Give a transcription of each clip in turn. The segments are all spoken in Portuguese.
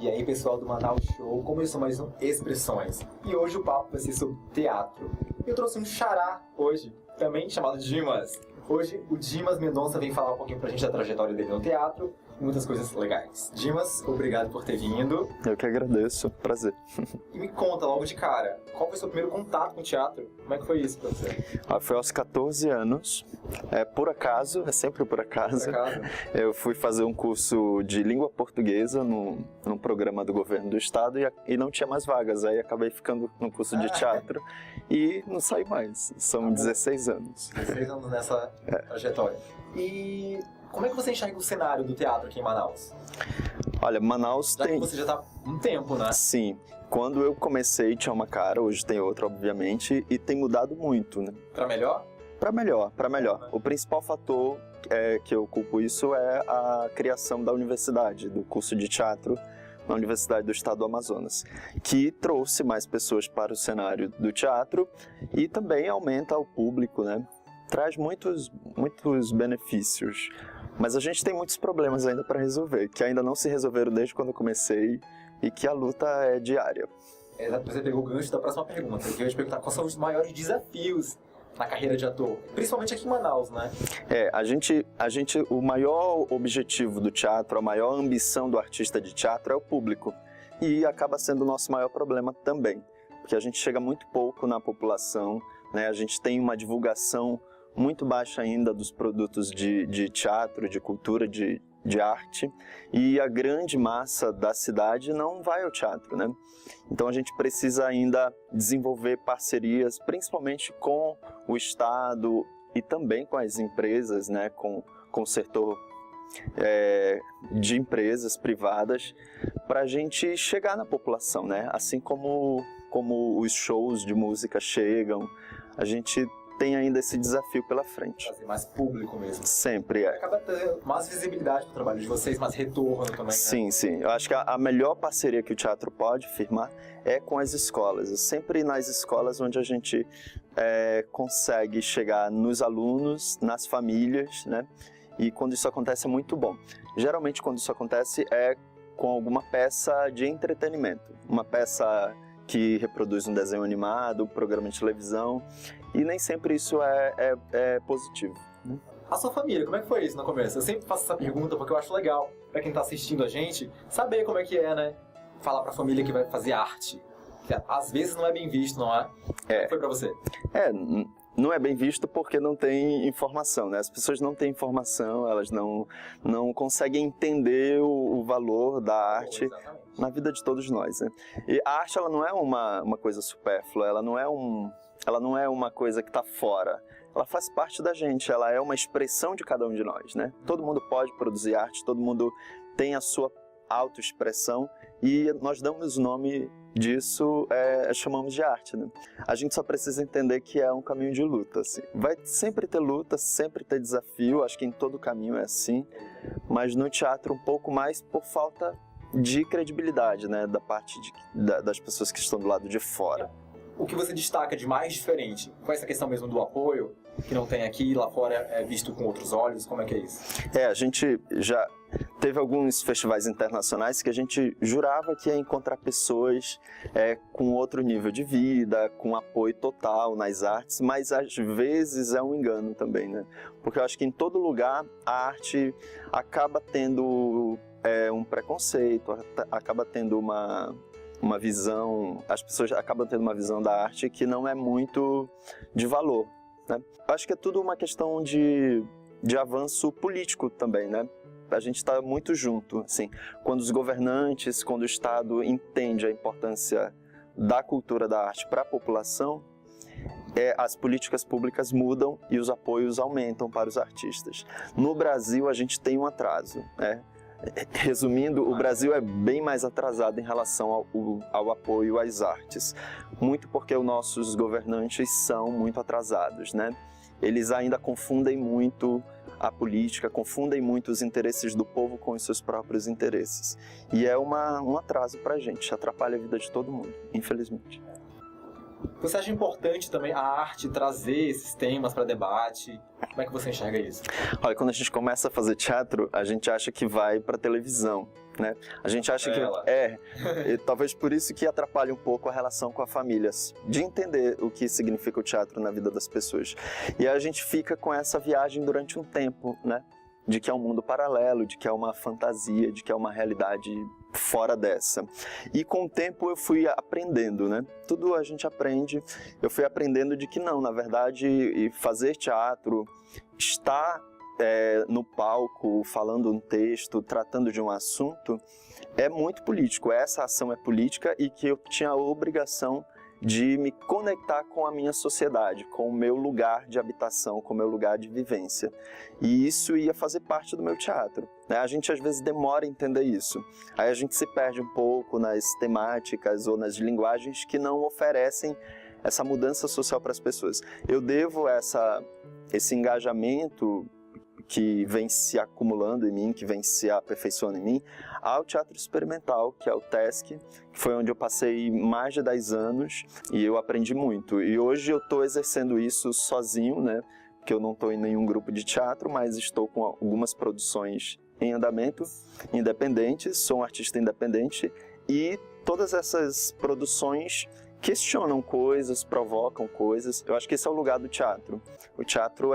E aí, pessoal do Manaus Show, começou mais um Expressões. E hoje o papo vai ser sobre teatro. Eu trouxe um xará hoje, também chamado Dimas. Hoje o Dimas Mendonça vem falar um pouquinho pra gente da trajetória dele no teatro e muitas coisas legais. Dimas, obrigado por ter vindo. Eu que agradeço, prazer. E me conta logo de cara, qual foi o seu primeiro contato com o teatro? Como é que foi isso pra você? Foi aos 14 anos, por acaso, é sempre por acaso. Eu fui fazer um curso de língua portuguesa num programa do governo do estado e não tinha mais vagas, aí acabei ficando no curso de teatro e não saí mais, são 16 anos. 16 anos nessa trajetória. E como é que você enxerga o cenário do teatro aqui em Manaus? Olha, Manaus Já tem... que você já tá há um tempo, né? Sim. Quando eu comecei tinha uma cara, hoje tem outra, obviamente, e tem mudado muito, né? Pra melhor? Pra melhor. O principal fator que eu culpo isso é a criação da universidade, do curso de teatro na Universidade do Estado do Amazonas, que trouxe mais pessoas para o cenário do teatro e também aumenta o público, né? Traz muitos benefícios, mas a gente tem muitos problemas ainda para resolver, que ainda não se resolveram desde quando eu comecei e que a luta é diária. Você pegou o gancho da próxima pergunta, que eu ia te perguntar quais são os maiores desafios na carreira de ator, principalmente aqui em Manaus, né? O maior objetivo do teatro, a maior ambição do artista de teatro é o público, e acaba sendo o nosso maior problema também, porque a gente chega muito pouco na população, né? A gente tem uma divulgação muito baixa ainda dos produtos de teatro, de cultura, de arte, e a grande massa da cidade não vai ao teatro, né? Então a gente precisa ainda desenvolver parcerias, principalmente com o Estado e também com as empresas, né? Com o setor de empresas privadas, para a gente chegar na população, né? Assim como os shows de música chegam, a gente tem ainda esse desafio pela frente. Fazer mais público mesmo. Sempre é. Acaba tendo mais visibilidade para o trabalho de vocês, mais retorno também, Sim, né? sim. Eu acho que a melhor parceria que o teatro pode firmar é com as escolas. Sempre nas escolas onde a gente consegue chegar nos alunos, nas famílias, né? E quando isso acontece é muito bom. Geralmente quando isso acontece é com alguma peça de entretenimento. Uma peça que reproduz um desenho animado, um programa de televisão, e nem sempre isso é positivo, né? A sua família, como é que foi isso no começo? Eu sempre faço essa pergunta porque eu acho legal, pra quem tá assistindo a gente, saber como é que é, né? Falar pra família que vai fazer arte. Que às vezes não é bem visto, não é? Como foi pra você? Não é bem visto porque não tem informação, né? As pessoas não têm informação, elas não conseguem entender o valor da arte na vida de todos nós, né? E a arte, ela não é uma coisa supérflua, ela não é uma coisa que está fora. Ela faz parte da gente, ela é uma expressão de cada um de nós, né? Todo mundo pode produzir arte, todo mundo tem a sua autoexpressão e nós damos o nome disso, chamamos de arte, né? A gente só precisa entender que é um caminho de luta, assim. Vai sempre ter luta, sempre ter desafio, acho que em todo caminho é assim, mas no teatro um pouco mais por falta de credibilidade, né? Da parte das pessoas que estão do lado de fora. O que você destaca de mais diferente? Com essa questão mesmo do apoio, que não tem aqui, lá fora é visto com outros olhos, como é que é isso? A gente já teve alguns festivais internacionais que a gente jurava que ia encontrar pessoas com outro nível de vida, com apoio total nas artes, mas às vezes é um engano também, né? Porque eu acho que em todo lugar a arte acaba tendo um preconceito, acaba tendo uma visão, as pessoas acabam tendo uma visão da arte que não é muito de valor, né? Acho que é tudo uma questão de avanço político também, né? A gente está muito junto, assim, quando os governantes, quando o Estado entende a importância da cultura da arte para a população, as políticas públicas mudam e os apoios aumentam para os artistas. No Brasil a gente tem um atraso, né? Resumindo, o Brasil é bem mais atrasado em relação ao apoio às artes, muito porque os nossos governantes são muito atrasados, né? Eles ainda confundem muito a política, confundem muito os interesses do povo com os seus próprios interesses. E é um atraso para a gente, atrapalha a vida de todo mundo, infelizmente. Você acha importante também a arte trazer esses temas para debate? Como é que você enxerga isso? Olha, quando a gente começa a fazer teatro, a gente acha que vai para televisão, né? A gente acha que e talvez por isso que atrapalha um pouco a relação com a família, de entender o que significa o teatro na vida das pessoas. E a gente fica com essa viagem durante um tempo, né? De que é um mundo paralelo, de que é uma fantasia, de que é uma realidade fora dessa. E com o tempo eu fui aprendendo, né? Tudo a gente aprende. Eu fui aprendendo de que não, na verdade, fazer teatro, estar no palco, falando um texto, tratando de um assunto, é muito político. Essa ação é política e que eu tinha a obrigação de me conectar com a minha sociedade, com o meu lugar de habitação, com o meu lugar de vivência. E isso ia fazer parte do meu teatro, né? A gente às vezes demora a entender isso. Aí a gente se perde um pouco nas temáticas ou nas linguagens que não oferecem essa mudança social para as pessoas. Eu devo esse engajamento que vem se acumulando em mim, que vem se aperfeiçoando em mim, ao teatro experimental, que é o TESC, que foi onde eu passei mais de 10 anos e eu aprendi muito. E hoje eu estou exercendo isso sozinho, né? Porque eu não estou em nenhum grupo de teatro, mas estou com algumas produções em andamento, independentes, sou um artista independente e todas essas produções questionam coisas, provocam coisas. Eu acho que esse é o lugar do teatro. O teatro,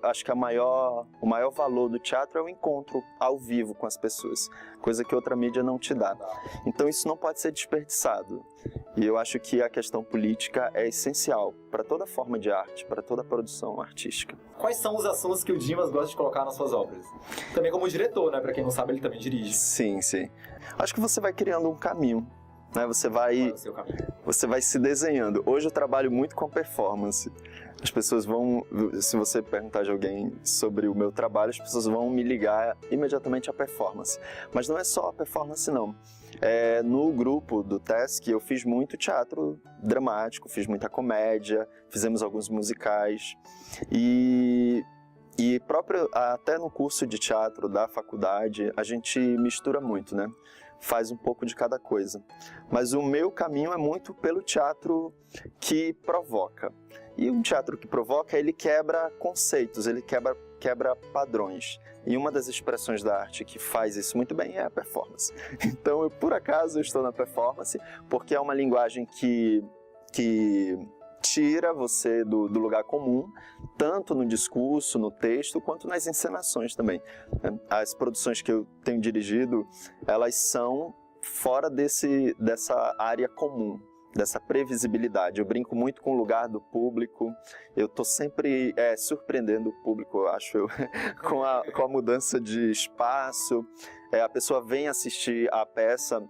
acho que o maior valor do teatro é o encontro ao vivo com as pessoas, coisa que outra mídia não te dá. Então isso não pode ser desperdiçado. E eu acho que a questão política é essencial para toda forma de arte, para toda produção artística. Quais são os assuntos que o Dimas gosta de colocar nas suas obras? Também como diretor, né? Para quem não sabe, ele também dirige. Sim, sim. Acho que você vai criando um caminho, né? Você vai se desenhando. Hoje eu trabalho muito com performance. As pessoas se você perguntar de alguém sobre o meu trabalho, as pessoas vão me ligar imediatamente à performance. Mas não é só a performance, não. No grupo do TESC eu fiz muito teatro dramático, fiz muita comédia, fizemos alguns musicais e até no curso de teatro da faculdade a gente mistura muito, né? Faz um pouco de cada coisa. Mas o meu caminho é muito pelo teatro que provoca. E um teatro que provoca, ele quebra conceitos, ele quebra padrões. E uma das expressões da arte que faz isso muito bem é a performance. Então, por acaso, eu estou na performance, porque é uma linguagem que tira você do lugar comum, tanto no discurso, no texto, quanto nas encenações também. As produções que eu tenho dirigido, elas são fora dessa área comum, dessa previsibilidade. Eu brinco muito com o lugar do público, eu estou sempre surpreendendo o público, eu acho, com a mudança de espaço. A pessoa vem assistir a peça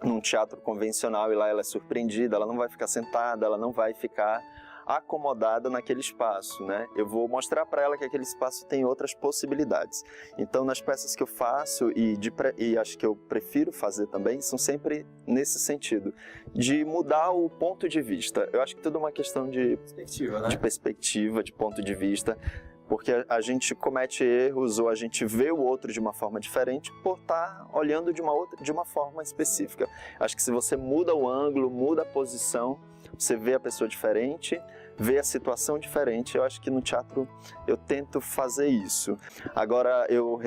num teatro convencional e lá ela é surpreendida, ela não vai ficar sentada, ela não vai ficar acomodada naquele espaço, né? Eu vou mostrar para ela que aquele espaço tem outras possibilidades. Então, nas peças que eu faço e acho que eu prefiro fazer também, são sempre nesse sentido, de mudar o ponto de vista. Eu acho que tudo é uma questão de perspectiva, né? De perspectiva, de ponto de vista. Porque a gente comete erros ou a gente vê o outro de uma forma diferente por estar olhando de uma forma específica. Acho que se você muda o ângulo, muda a posição, você vê a pessoa diferente, vê a situação diferente. Eu acho que no teatro eu tento fazer isso. Agora eu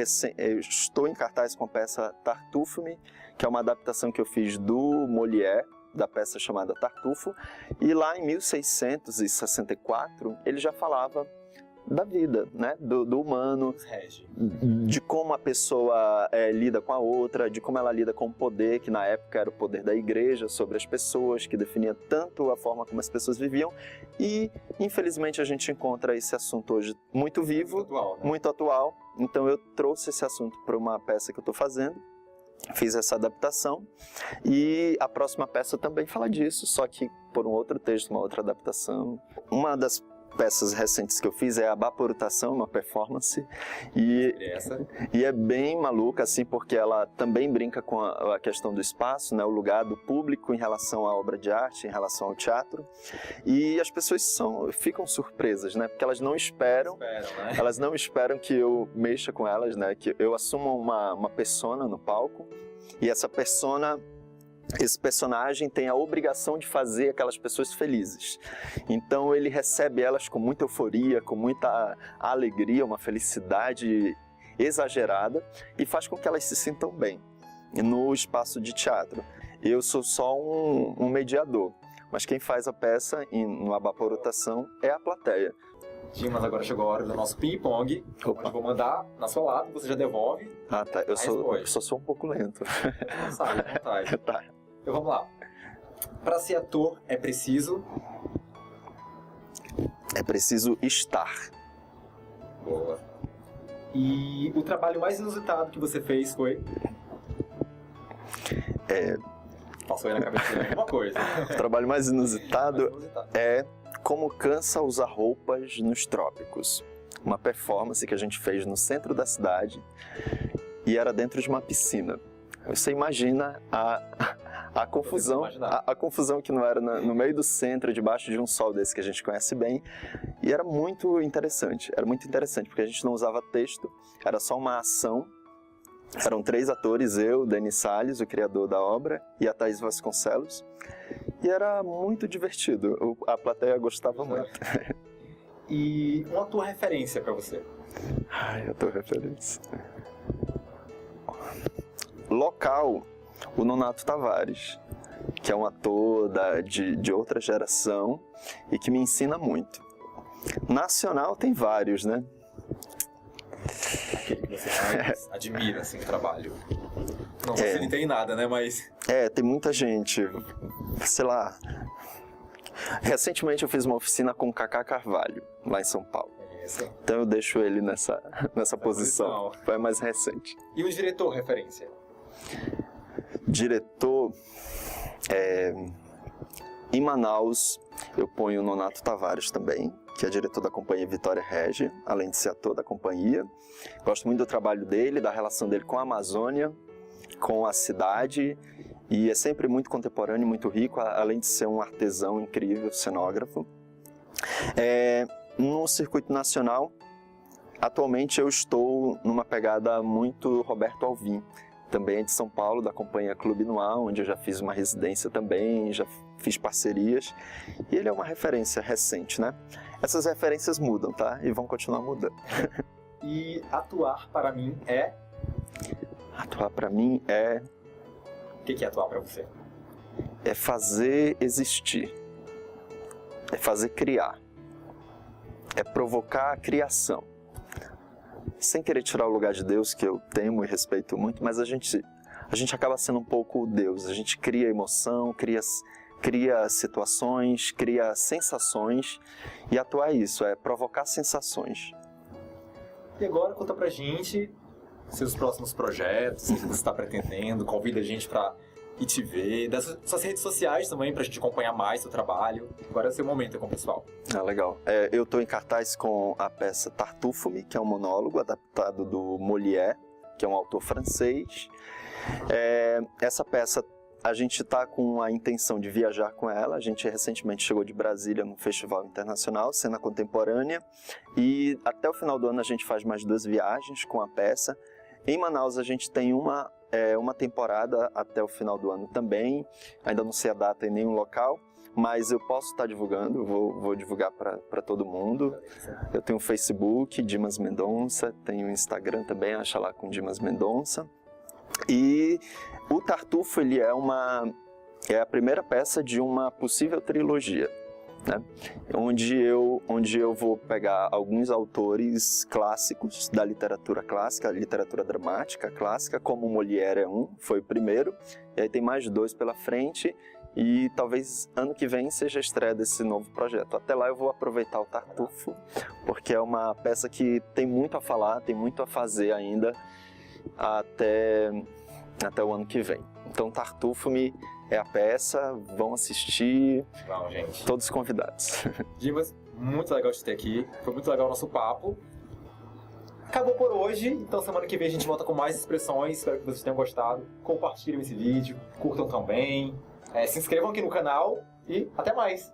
estou em cartaz com a peça Tartufo-me, que é uma adaptação que eu fiz do Molière, da peça chamada Tartufo, e lá em 1664 ele já falava da vida, né? Do humano, de como a pessoa lida com a outra, de como ela lida com o poder, que na época era o poder da igreja sobre as pessoas, que definia tanto a forma como as pessoas viviam. E, infelizmente, a gente encontra esse assunto hoje muito vivo, atual, né? Muito atual. Então eu trouxe esse assunto para uma peça que eu estou fazendo, fiz essa adaptação, e a próxima peça também fala disso, só que por um outro texto, uma outra adaptação. Uma das peças recentes que eu fiz é a Vaporutação, uma performance, e é bem maluca, assim, porque ela também brinca com a questão do espaço, né, o lugar do público em relação à obra de arte, em relação ao teatro, e as pessoas ficam surpresas, né, porque elas não esperam, né? Elas não esperam que eu mexa com elas, né, que eu assumo uma persona no palco, e esse personagem tem a obrigação de fazer aquelas pessoas felizes. Então ele recebe elas com muita euforia, com muita alegria, uma felicidade exagerada e faz com que elas se sintam bem no espaço de teatro. Eu sou só um mediador, mas quem faz a peça no Abaporutação é a plateia. Dimas, agora chegou a hora do nosso ping-pong. Eu vou mandar na sua lata, você já devolve. Ah, tá. Eu só sou um pouco lento. Não sabe, vontade. Tá. Então vamos lá. Para ser ator é preciso... É preciso estar. Boa. E o trabalho mais inusitado que você fez foi? Passou aí na cabeça de alguma coisa. O trabalho mais inusitado é como cansa usar roupas nos trópicos. Uma performance que a gente fez no centro da cidade e era dentro de uma piscina. Você imagina a confusão, a confusão que não era no meio do centro, debaixo de um sol desse que a gente conhece bem. E era muito interessante, porque a gente não usava texto, era só uma ação. Eram 3 atores, eu, Denis Salles, o criador da obra, e a Thaís Vasconcelos. E era muito divertido, a plateia gostava muito. E um ator referência pra você? Ai, ator referência. Local, o Nonato Tavares, que é um ator de outra geração e que me ensina muito. Nacional tem vários, né? Aquele que você mais admira, assim, o trabalho. Não facilitei em nada, né, mas... Tem muita gente, sei lá... Recentemente eu fiz uma oficina com o Cacá Carvalho, lá em São Paulo. Então eu deixo ele nessa posição. Foi mais recente. E o diretor referência? Diretor... Em Manaus, eu ponho o Nonato Tavares também, que é diretor da companhia Vitória Regia, além de ser ator da companhia. Gosto muito do trabalho dele, da relação dele com a Amazônia, com a cidade, e é sempre muito contemporâneo, muito rico, além de ser um artesão incrível, cenógrafo. No circuito nacional, atualmente eu estou numa pegada muito Roberto Alvim, também é de São Paulo, da companhia Clube Noir, onde eu já fiz uma residência também, já fiz parcerias, e ele é uma referência recente, né? Essas referências mudam, tá? E vão continuar mudando. E atuar para mim é? Atuar para mim é... O que é atuar para você? É fazer existir. É fazer criar. É provocar a criação. Sem querer tirar o lugar de Deus, que eu temo e respeito muito, mas a gente acaba sendo um pouco Deus. A gente cria emoção, cria situações, cria sensações, e atuar é isso, é provocar sensações. E agora conta pra gente seus próximos projetos, o que você está pretendendo, convida a gente pra ir te ver, das suas redes sociais também pra gente acompanhar mais seu trabalho. Agora é o seu momento com o pessoal. Legal. Eu estou em cartaz com a peça Tartufo-me, que é um monólogo adaptado do Molière, que é um autor francês. Essa peça a gente está com a intenção de viajar com ela. A gente recentemente chegou de Brasília num festival internacional, cena contemporânea, e até o final do ano a gente faz mais 2 viagens com a peça. Em Manaus a gente tem uma temporada até o final do ano também, ainda não sei a data em nenhum local, mas eu posso estar divulgando, vou divulgar para todo mundo. Eu tenho o Facebook, Dimas Mendonça, tenho o Instagram também, acha lá com Dimas Mendonça. E o Tartufo, ele é a primeira peça de uma possível trilogia, né? onde eu vou pegar alguns autores clássicos da literatura clássica, literatura dramática clássica, como Molière foi o primeiro, e aí tem mais 2 pela frente, e talvez ano que vem seja a estreia desse novo projeto. Até lá eu vou aproveitar o Tartufo, porque é uma peça que tem muito a falar, tem muito a fazer ainda, até o ano que vem. Então Tartufo-me é a peça, vão assistir. Bom, gente. Todos convidados. Dimas, muito legal te ter aqui, foi muito legal o nosso papo. Acabou por hoje, então semana que vem a gente volta com mais expressões, espero que vocês tenham gostado. Compartilhem esse vídeo, curtam também, se inscrevam aqui no canal e até mais!